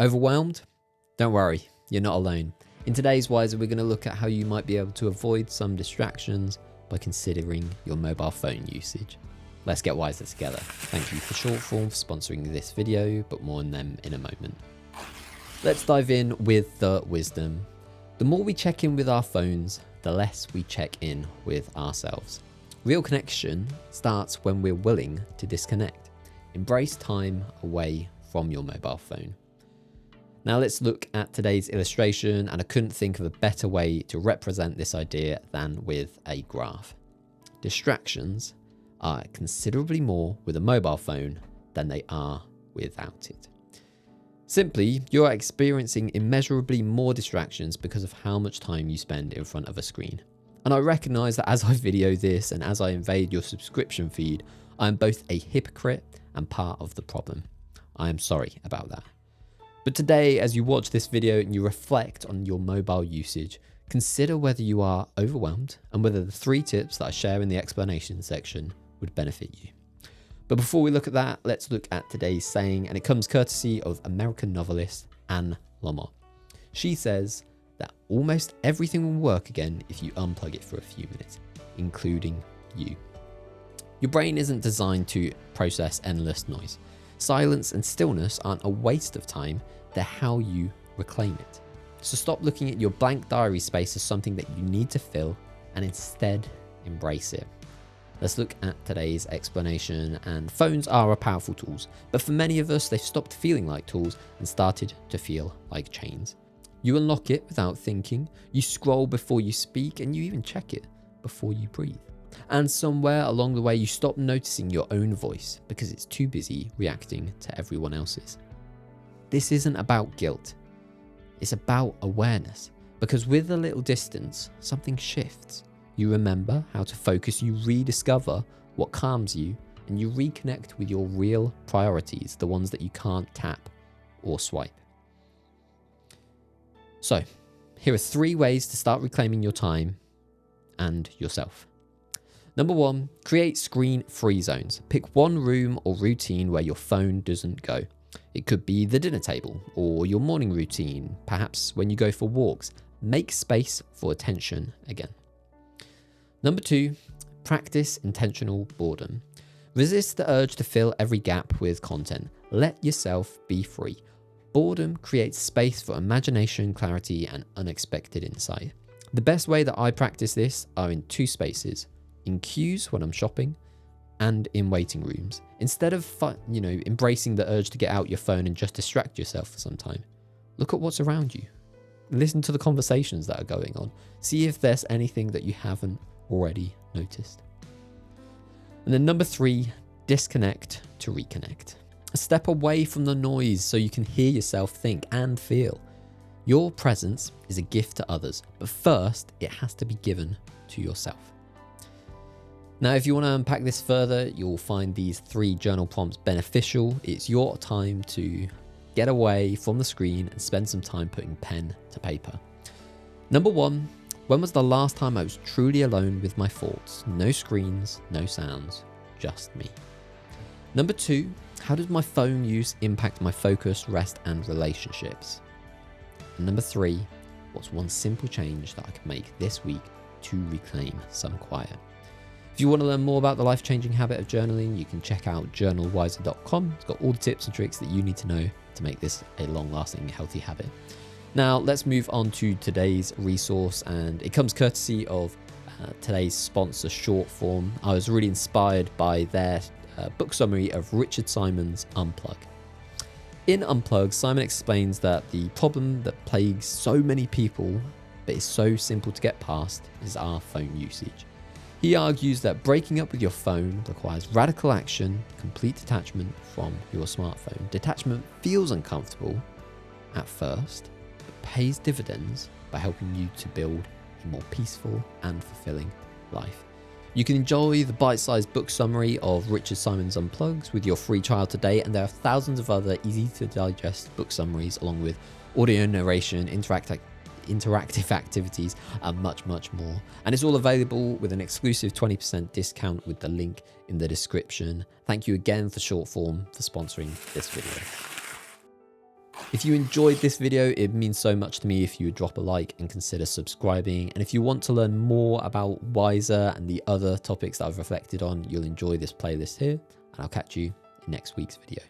Overwhelmed? Don't worry, you're not alone. In today's Wiser, we're going to look at how you might be able to avoid some distractions by considering your mobile phone usage. Let's get wiser together. Thank you for Shortform for sponsoring this video, but more on them in a moment. Let's dive in with the wisdom. The more we check in with our phones, the less we check in with ourselves. Real connection starts when we're willing to disconnect. Embrace time away from your mobile phone. Now let's look at today's illustration, and I couldn't think of a better way to represent this idea than with a graph. Distractions are considerably more with a mobile phone than they are without it. Simply, you are experiencing immeasurably more distractions because of how much time you spend in front of a screen. And I recognize that as I video this and as I invade your subscription feed, I am both a hypocrite and part of the problem. I am sorry about that. But today, as you watch this video and you reflect on your mobile usage, consider whether you are overwhelmed and whether the 3 tips that I share in the explanation section would benefit you. But before we look at that, let's look at today's saying, and it comes courtesy of American novelist Anne Lamott. She says that almost everything will work again if you unplug it for a few minutes, including you. Your brain isn't designed to process endless noise. Silence and stillness aren't a waste of time, they're how you reclaim it. So stop looking at your blank diary space as something that you need to fill and instead embrace it. Let's look at today's explanation. And phones are powerful tools, but for many of us, they've stopped feeling like tools and started to feel like chains. You unlock it without thinking, you scroll before you speak, and you even check it before you breathe. And somewhere along the way, you stop noticing your own voice because it's too busy reacting to everyone else's. This isn't about guilt. It's about awareness, because with a little distance, something shifts. You remember how to focus, you rediscover what calms you, and you reconnect with your real priorities, the ones that you can't tap or swipe. So, here are 3 ways to start reclaiming your time and yourself. Number 1, create screen-free zones. Pick one room or routine where your phone doesn't go. It could be the dinner table or your morning routine, perhaps when you go for walks. Make space for attention again. Number 2, practice intentional boredom. Resist the urge to fill every gap with content. Let yourself be free. Boredom creates space for imagination, clarity, and unexpected insight. The best way that I practice this are in 2 spaces. In queues when I'm shopping, and in waiting rooms. Instead of embracing the urge to get out your phone and just distract yourself for some time, look at what's around you. Listen to the conversations that are going on. See if there's anything that you haven't already noticed. And then number 3, disconnect to reconnect. Step away from the noise so you can hear yourself think and feel. Your presence is a gift to others, but first it has to be given to yourself. Now, if you want to unpack this further, you'll find these 3 journal prompts beneficial. It's your time to get away from the screen and spend some time putting pen to paper. Number 1, when was the last time I was truly alone with my thoughts? No screens, no sounds, just me. Number 2, how does my phone use impact my focus, rest, and relationships? And number 3, what's one simple change that I can make this week to reclaim some quiet? If you want to learn more about the life-changing habit of journaling, you can check out journalwiser.com. It's got all the tips and tricks that you need to know to make this a long-lasting, healthy habit. Now, let's move on to today's resource, and it comes courtesy of today's sponsor, Shortform. I was really inspired by their book summary of Richard Simon's Unplug. In Unplug, Simon explains that the problem that plagues so many people, but is so simple to get past, is our phone usage. He argues that breaking up with your phone requires radical action, complete detachment from your smartphone. Detachment feels uncomfortable at first, but pays dividends by helping you to build a more peaceful and fulfilling life. You can enjoy the bite-sized book summary of Richard Simon's Unplugged with your free trial today, and there are thousands of other easy-to-digest book summaries along with audio narration, interactive activities, and much more. And it's all available with an exclusive 20% discount with the link in the description. Thank you again for Shortform for sponsoring this video. If you enjoyed this video, it means so much to me if you would drop a like and consider subscribing. And if you want to learn more about Wiser and the other topics that I've reflected on, you'll enjoy this playlist here. And I'll catch you in next week's video.